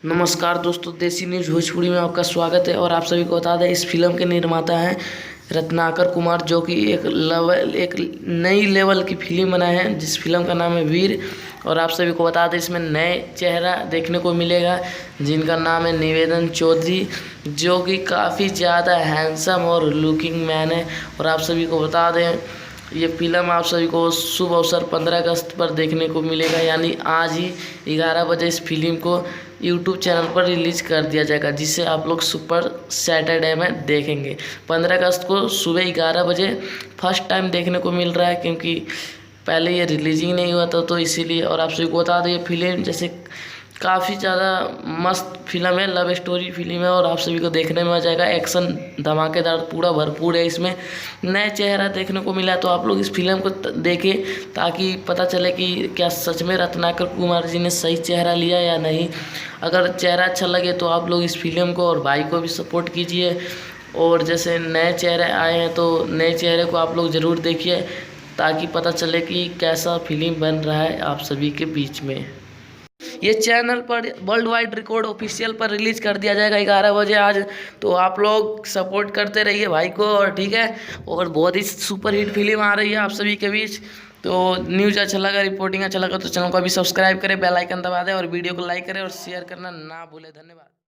नमस्कार दोस्तों, देसी न्यूज़ भोजपुरी में आपका स्वागत है। और आप सभी को बता दें, इस फिल्म के निर्माता हैं रत्नाकर कुमार, जो कि एक नई लेवल की फिल्म बनाए हैं, जिस फिल्म का नाम है वीर। और आप सभी को बता दें, इसमें नए चेहरा देखने को मिलेगा, जिनका नाम है निवेदन चौधरी, जो कि काफ़ी ज़्यादा हैंडसम और लुकिंग मैन है। और आप सभी को बता दें, ये फिल्म आप सभी को शुभ अवसर 15 अगस्त पर देखने को मिलेगा, यानी आज ही 11 बजे इस फिल्म को यूट्यूब चैनल पर रिलीज़ कर दिया जाएगा, जिसे आप लोग सुपर सैटरडे में देखेंगे। 15 अगस्त को सुबह 11 बजे फर्स्ट टाइम देखने को मिल रहा है, क्योंकि पहले ये रिलीजिंग नहीं हुआ था, तो इसीलिए। और आप सभी को बता दें, ये फिल्म जैसे काफ़ी ज़्यादा मस्त फिल्म है, लव स्टोरी फिल्म है, और आप सभी को देखने में आ जाएगा। एक्शन धमाकेदार पूरा भरपूर है, इसमें नए चेहरा देखने को मिला। तो आप लोग इस फिल्म को देखें, ताकि पता चले कि क्या सच में रत्नाकर कुमार जी ने सही चेहरा लिया या नहीं। अगर चेहरा अच्छा लगे तो आप लोग इस फिल्म को और भाई को भी सपोर्ट कीजिए। और जैसे नए चेहरे आए हैं, तो नए चेहरे को आप लोग ज़रूर देखिए, ताकि पता चले कि कैसा फिल्म बन रहा है आप सभी के बीच में। ये चैनल पर वर्ल्ड वाइड रिकॉर्ड ऑफिशियल पर रिलीज़ कर दिया जाएगा 11 बजे आज। तो आप लोग सपोर्ट करते रहिए भाई को, और ठीक है। और बहुत ही सुपर हिट फिल्म आ रही है आप सभी के बीच। तो न्यूज़ अच्छा लगा, रिपोर्टिंग अच्छा लगा, तो चैनल को अभी सब्सक्राइब करें, बेल आइकन दबा दें, और वीडियो को लाइक करें और शेयर करना ना भूलें। धन्यवाद।